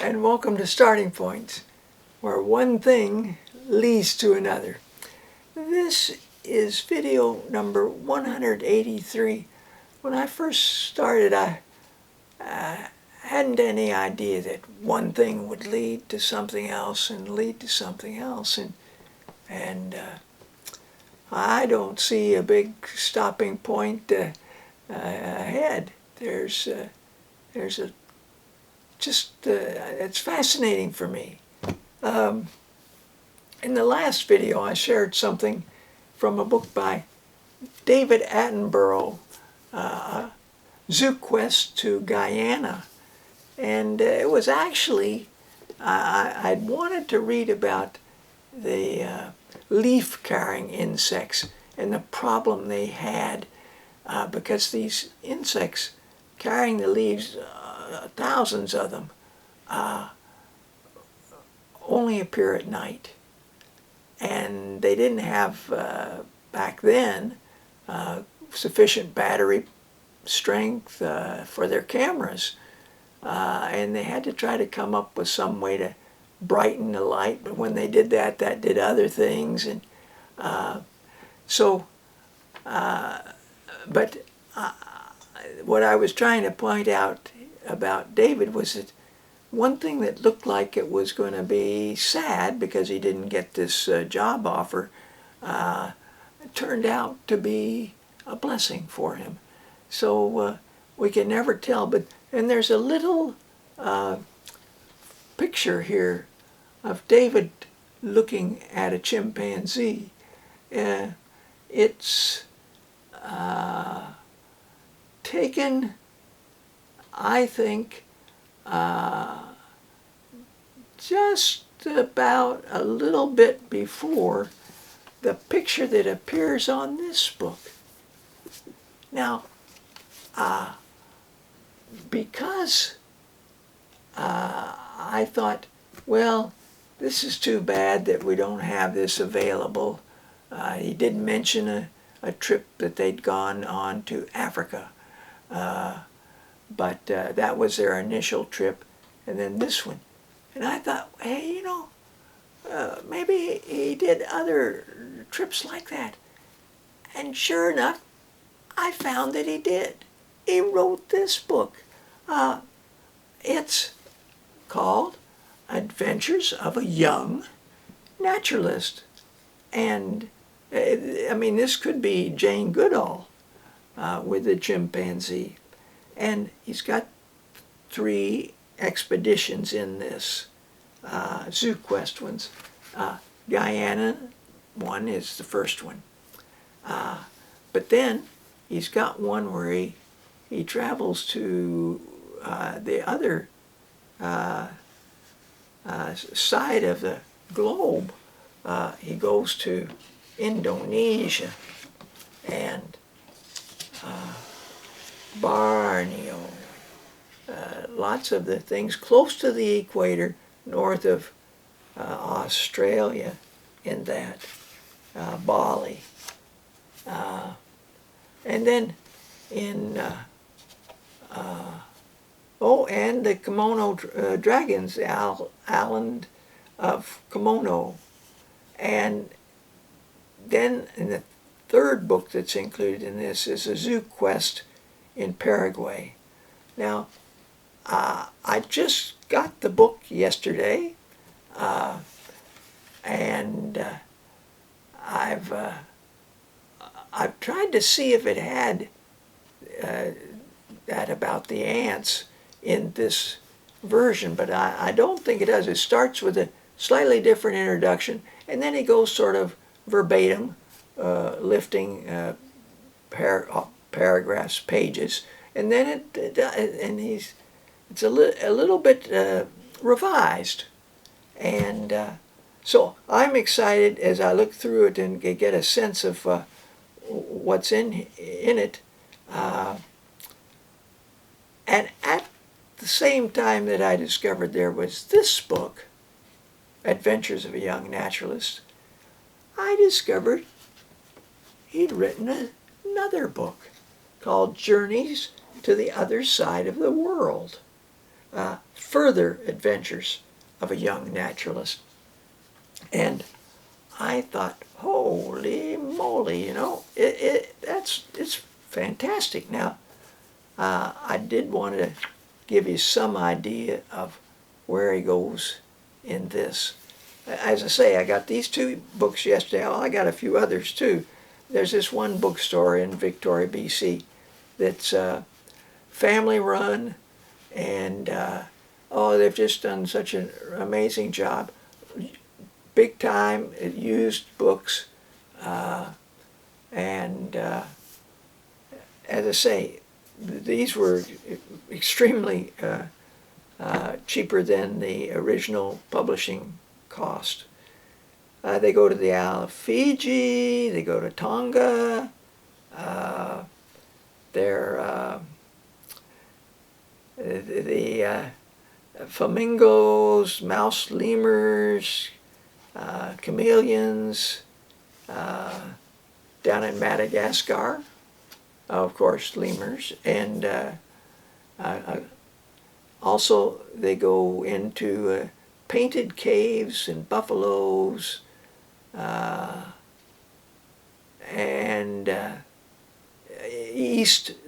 and welcome to Starting Points, where one thing leads to another. This is video number 183. When I first started, I hadn't any idea that one thing would lead to something else and lead to something else, and I don't see a big stopping point ahead. There's a it's fascinating for me. In the last video, I shared something from a book by David Attenborough, Zoo Quest to Guyana. And it was actually, I'd wanted to read about the leaf-carrying insects and the problem they had because these insects carrying the leaves, thousands of them, only appear at night. And they didn't have, back then, sufficient battery strength for their cameras. And they had to try to come up with some way to brighten the light. But when they did that, that did other things. And what I was trying to point out about David was that one thing that looked like it was going to be sad because he didn't get this job offer turned out to be a blessing for him. So we can never tell. And there's a little picture here of David looking at a chimpanzee. It's taken, I think, just about a little bit before the picture that appears on this book. Now, because I thought, well, this is too bad that we don't have this available. He did mention a trip that they'd gone on to Africa. But that was their initial trip, and then this one. And I thought, hey, maybe he did other trips like that. And sure enough, I found that he did. He wrote this book. It's called Adventures of a Young Naturalist. And, I mean, this could be Jane Goodall with the chimpanzee. And he's got 3 expeditions in this Zoo Quest ones. Guyana one is the first one. But then he's got one where he travels to the other side of the globe. He goes to Indonesia and Borneo, lots of the things close to the equator, north of Australia in that, Bali. And then in, and the Komodo dragons, the island of Komodo. And then in the third book that's included in this is a Zoo Quest in Paraguay. Now, I just got the book yesterday, and I've tried to see if it had that about the ants in this version, but I don't think it does. It starts with a slightly different introduction, and then he goes sort of verbatim, lifting paragraphs, pages, and then it's a little bit revised, and so I'm excited as I look through it and get a sense of what's in it, and at the same time that I discovered there was this book, Adventures of a Young Naturalist, I discovered he'd written another book called Journeys to the Other Side of the World. Further Adventures of a Young Naturalist. And I thought, holy moly, it's fantastic. Now, I did want to give you some idea of where he goes in this. As I say, I got these two books yesterday. Oh, I got a few others too. There's this one bookstore in Victoria, BC that's family run, and they've just done such an amazing job. Big time used books, and as I say, these were extremely cheaper than the original publishing cost. They go to the Isle of Fiji, they go to Tonga, they're the flamingos, mouse lemurs, chameleons, down in Madagascar, of course, lemurs, and also they go into painted caves and buffaloes, and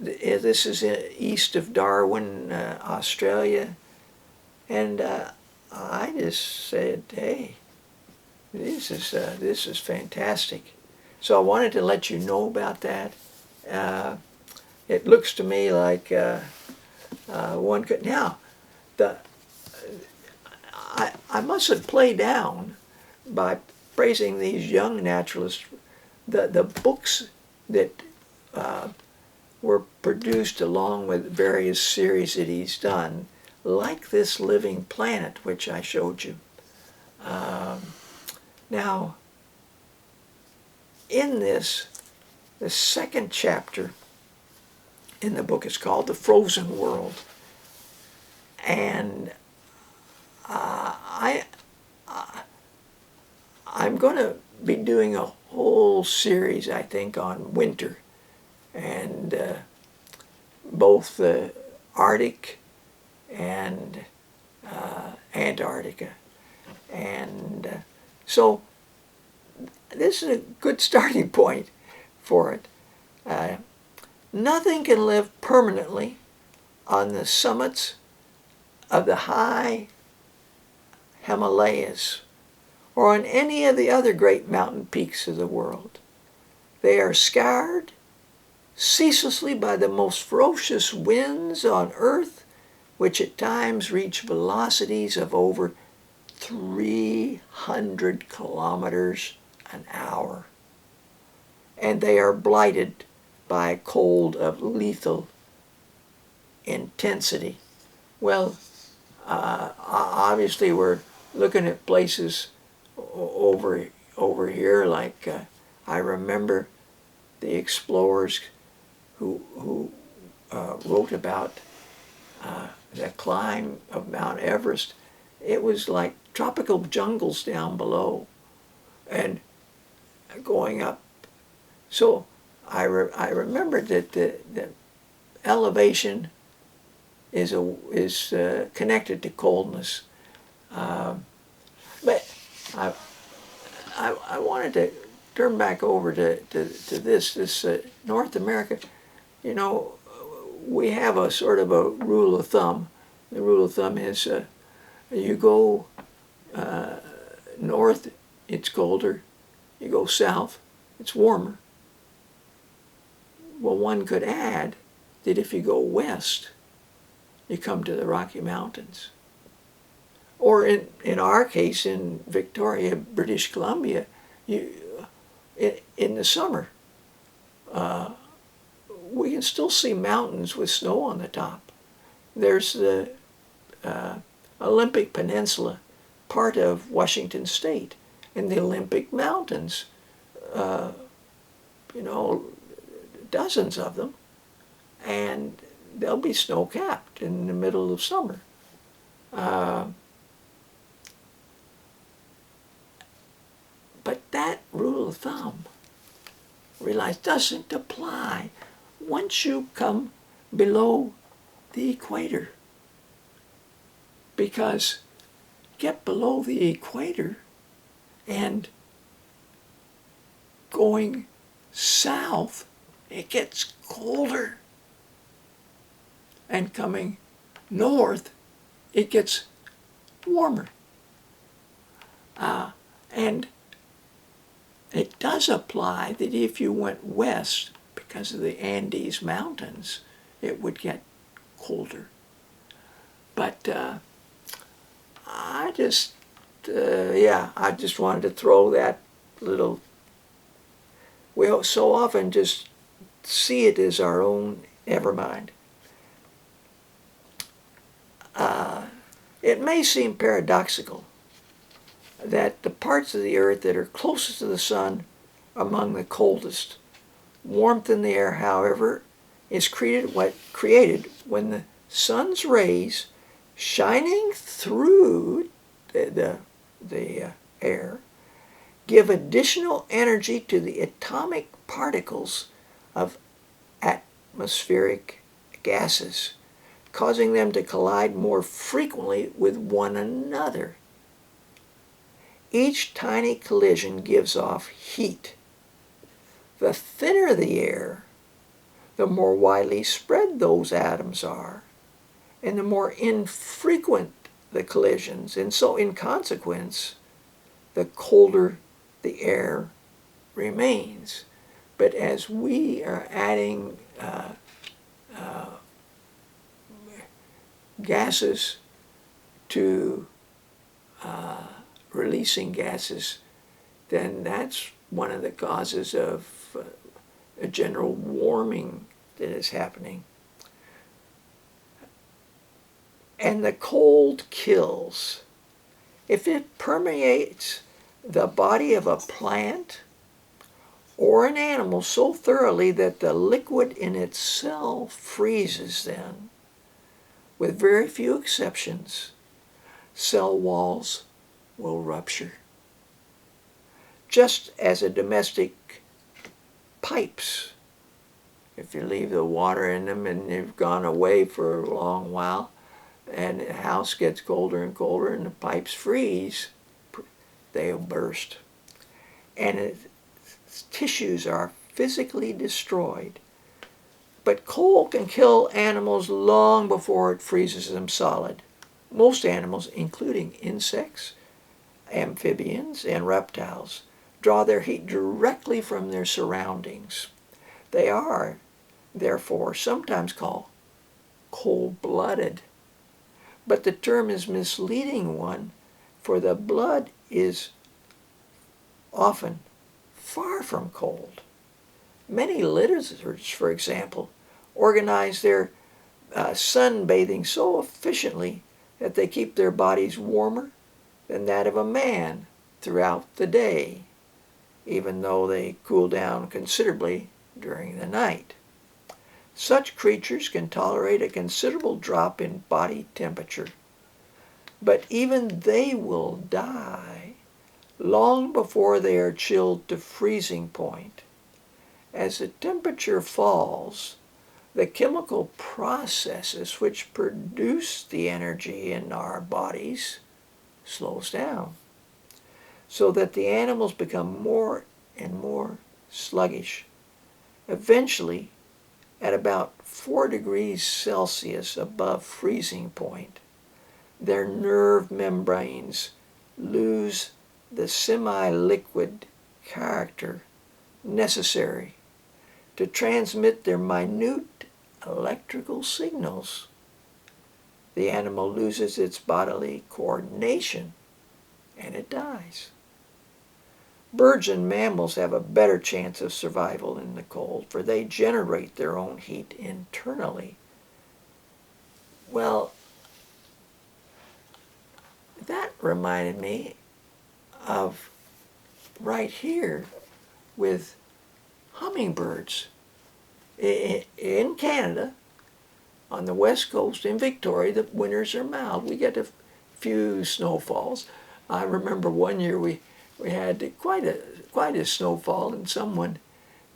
this is east of Darwin, Australia, and I just said, hey, this is fantastic. So I wanted to let you know about that. It looks to me like one could now. I mustn't play down by praising these young naturalists. The books that were produced along with various series that he's done, like this Living Planet, which I showed you. Now, in this, the second chapter in the book is called The Frozen World. And I'm going to be doing a whole series, I think, on winter, and both the Arctic and Antarctica. And so this is a good starting point for it. Nothing can live permanently on the summits of the high Himalayas or on any of the other great mountain peaks of the world. They are scoured ceaselessly by the most ferocious winds on earth, which at times reach velocities of over 300 kilometers an hour. And they are blighted by a cold of lethal intensity. Well, obviously we're looking at places over here like I remember the explorers who wrote about the climb of Mount Everest. It was like tropical jungles down below and going up. So I remember that the elevation is connected to coldness. But I wanted to turn back over to this North America. You know, we have a sort of a rule of thumb. The rule of thumb is you go north, it's colder. You go south, it's warmer. Well, one could add that if you go west, you come to the Rocky Mountains. Or in our case, in Victoria, British Columbia, in the summer, we can still see mountains with snow on the top. There's the Olympic Peninsula, part of Washington State, and the Olympic Mountains, dozens of them, and they'll be snow-capped in the middle of summer. But that rule of thumb, realize, doesn't apply once you come below the equator. because get below the equator and going south, it gets colder. And coming north, it gets warmer. And it does apply that if you went west, because of the Andes Mountains, it would get colder. But I just wanted to throw that little, we so often just see it as our own, never mind. It may seem paradoxical that the parts of the earth that are closest to the sun are among the coldest. Warmth in the air, however, is created when the sun's rays shining through the air give additional energy to the atomic particles of atmospheric gases, causing them to collide more frequently with one another. Each tiny collision gives off heat. The thinner the air, the more widely spread those atoms are, and the more infrequent the collisions. And so, in consequence, the colder the air remains. But as we are adding gases to releasing gases, then that's one of the causes of a general warming that is happening. And the cold kills. If it permeates the body of a plant or an animal so thoroughly that the liquid in its cell freezes, then, with very few exceptions, cell walls will rupture. Just as a domestic pipes, if you leave the water in them and they've gone away for a long while, and the house gets colder and colder and the pipes freeze, they'll burst. And its tissues are physically destroyed. But cold can kill animals long before it freezes them solid. Most animals, including insects, amphibians, and reptiles, draw their heat directly from their surroundings. They are, therefore, sometimes called cold-blooded. But the term is a misleading one, for the blood is often far from cold. Many lizards, for example, organize their sunbathing so efficiently that they keep their bodies warmer than that of a man throughout the day, even though they cool down considerably during the night. Such creatures can tolerate a considerable drop in body temperature, but even they will die long before they are chilled to freezing point. As the temperature falls, the chemical processes which produce the energy in our bodies slows down, so that the animals become more and more sluggish. Eventually, at about 4 degrees Celsius above freezing point, their nerve membranes lose the semi-liquid character necessary to transmit their minute electrical signals. The animal loses its bodily coordination and it dies. Birds and mammals have a better chance of survival in the cold, for they generate their own heat internally. Well, that reminded me of right here with hummingbirds. In Canada, on the west coast, in Victoria, the winters are mild. We get a few snowfalls. I remember one year we had quite a snowfall, and someone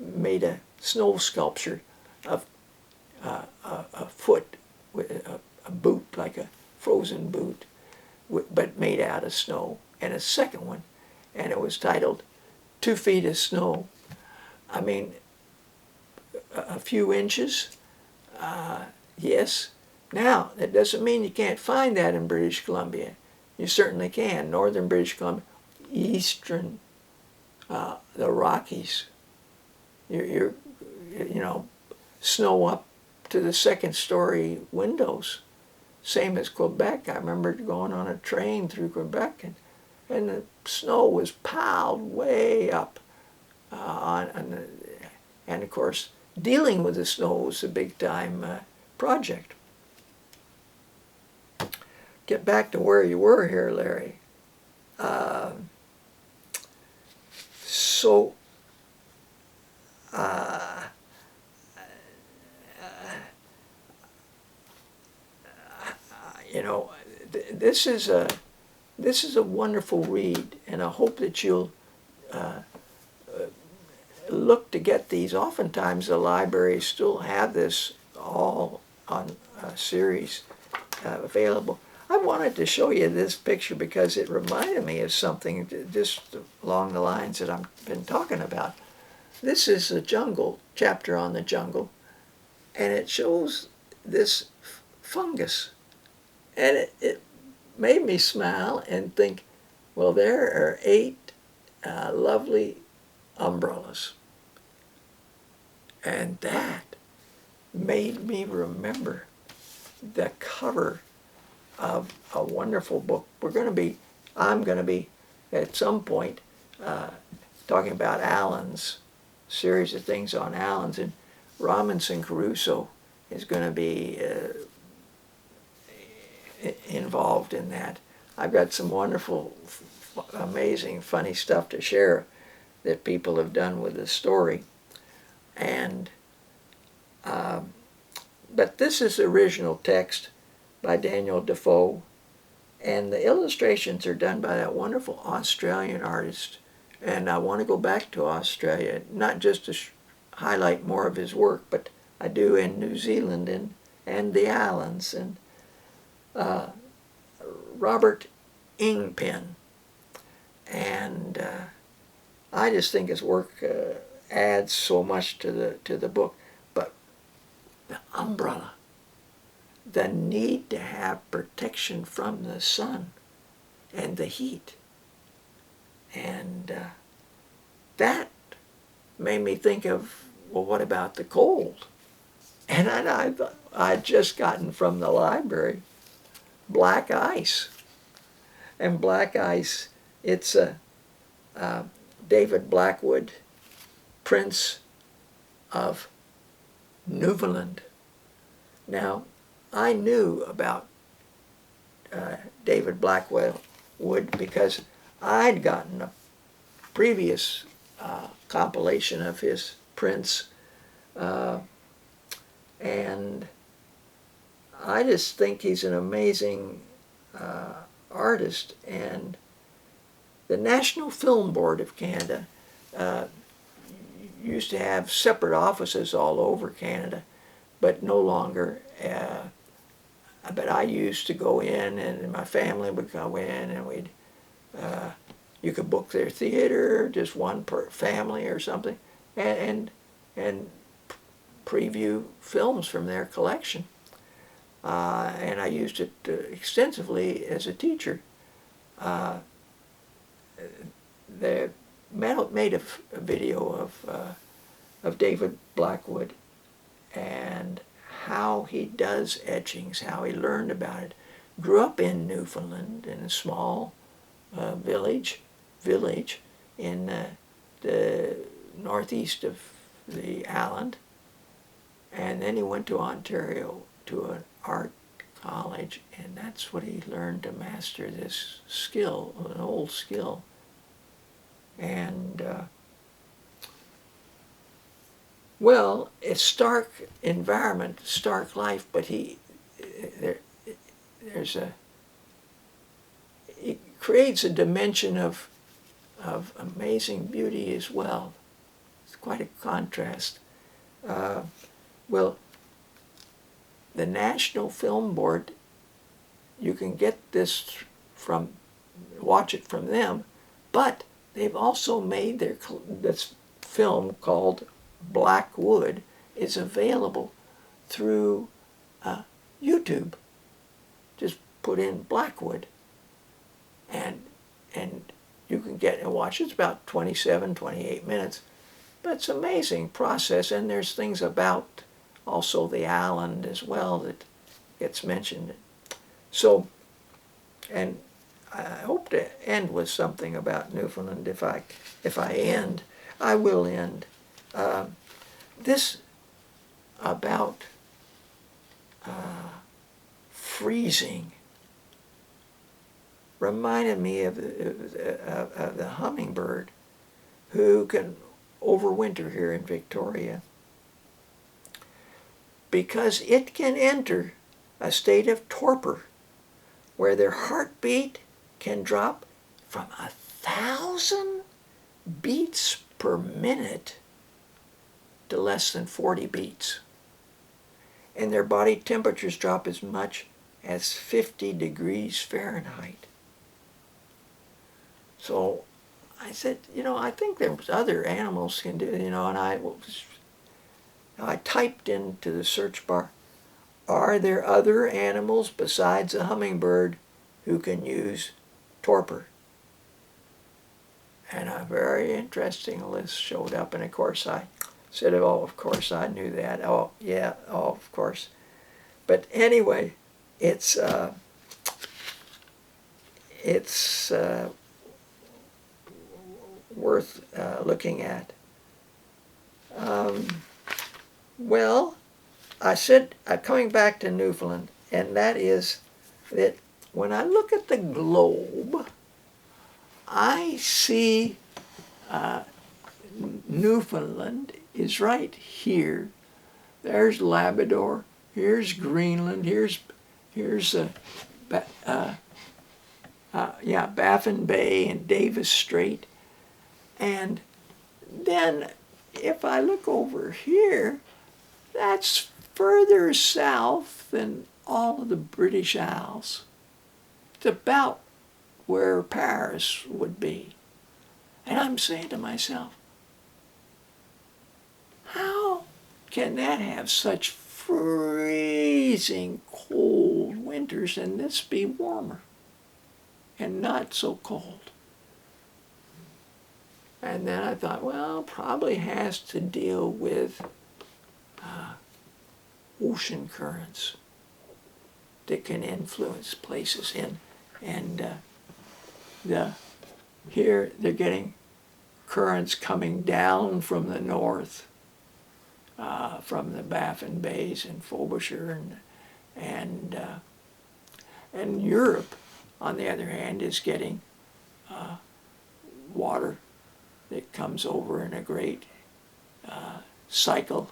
made a snow sculpture of a foot with a boot, like a frozen boot, but made out of snow, and a second one, and it was titled 2 Feet of Snow. I mean, a few inches, yes. Now, that doesn't mean you can't find that in British Columbia. You certainly can. Northern British Columbia, eastern, the Rockies. You know, snow up to the second story windows. Same as Quebec. I remember going on a train through Quebec, and the snow was piled way up. And of course, dealing with the snow was a big time project. Get back to where you were here, Larry. You know, this is a wonderful read, and I hope that you'll look to get these. Oftentimes, the libraries still have this all on a series available. I wanted to show you this picture because it reminded me of something just along the lines that I've been talking about. This is a jungle, chapter on the jungle, and it shows this fungus. And it made me smile and think, well, there are 8 lovely umbrellas. And that made me remember the cover of a wonderful book. I'm going to be, at some point, talking about Allen's, series of things on Allen's, and Robinson Crusoe is going to be involved in that. I've got some wonderful, amazing, funny stuff to share that people have done with the story. And but this is the original text by Daniel Defoe, and the illustrations are done by that wonderful Australian artist. And I want to go back to Australia, not just to highlight more of his work, but I do in New Zealand and the islands. And Robert Ingpen, and I just think his work adds so much to the book. But the umbrella, the need to have protection from the sun and the heat, and that made me think of, well, what about the cold? And I'd just gotten from the library Black Ice. And Black Ice, it's a David Blackwood, Prince of Newfoundland. Now, I knew about David Blackwood because I'd gotten a previous compilation of his prints, and I just think he's an amazing artist. And the National Film Board of Canada used to have separate offices all over Canada, but no longer. But I used to go in, and my family would go in, and we'd you could book their theater, just one per family or something, and preview films from their collection. And I used it extensively as a teacher. They made a video of David Blackwood and how he does etchings, how he learned about it. Grew up in Newfoundland in a small village in the northeast of the island, and then he went to Ontario to an art college, and that's what he learned to master this skill, an old skill. And well, it's stark environment, stark life, but he creates a dimension of amazing beauty as well. It's quite a contrast. Well, the National Film Board, you can get this watch it from them, but they've also made this film called Blackwood is available through YouTube. Just put in Blackwood, and you can get and watch. It's about 27, 28 minutes, but it's an amazing process. And there's things about also the island as well that gets mentioned. So, and I hope to end with something about Newfoundland. If I end, I will end. This about freezing reminded me of the hummingbird who can overwinter here in Victoria, because it can enter a state of torpor where their heartbeat can drop from 1,000 beats per minute to less than 40 beats. And their body temperatures drop as much as 50 degrees Fahrenheit. So I said, I think there's other animals can do, and I typed into the search bar, are there other animals besides a hummingbird who can use torpor? And a very interesting list showed up, and of course I said, oh, of course I knew that. Oh, yeah, oh, of course. But anyway, it's worth looking at. Well, I said, coming back to Newfoundland, and that is that when I look at the globe, I see Newfoundland is right here. There's Labrador, here's Greenland, here's Baffin Bay and Davis Strait. And then if I look over here, that's further south than all of the British Isles. It's about where Paris would be. And I'm saying to myself, how can that have such freezing cold winters and this be warmer and not so cold? And then I thought, well, probably has to deal with ocean currents that can influence places in. And here they're getting currents coming down from the north, from the Baffin Bays and Frobisher, and Europe, on the other hand, is getting water that comes over in a great cycle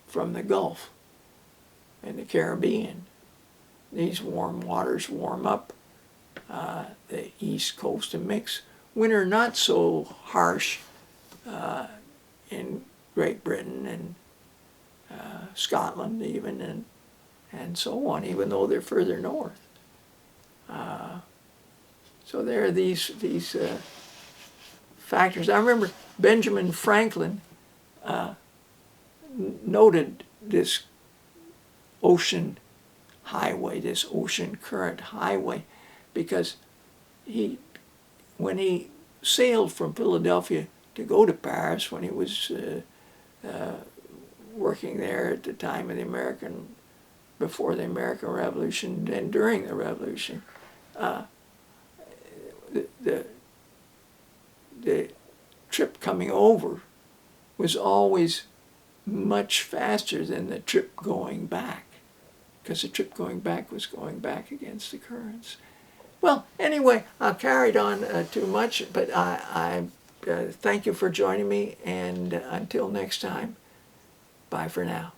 from the Gulf and the Caribbean. These warm waters warm up the east coast and makes winter not so harsh in Great Britain and Scotland even, and so on, even though they're further north. So there are these factors. I remember Benjamin Franklin noted this ocean highway, this ocean current highway, because when he sailed from Philadelphia to go to Paris, when he was working there at the time of before the American Revolution and during the Revolution, the trip coming over was always much faster than the trip going back, because the trip going back was going back against the currents. Well, anyway, I carried on too much, but I thank you for joining me, and until next time, bye for now.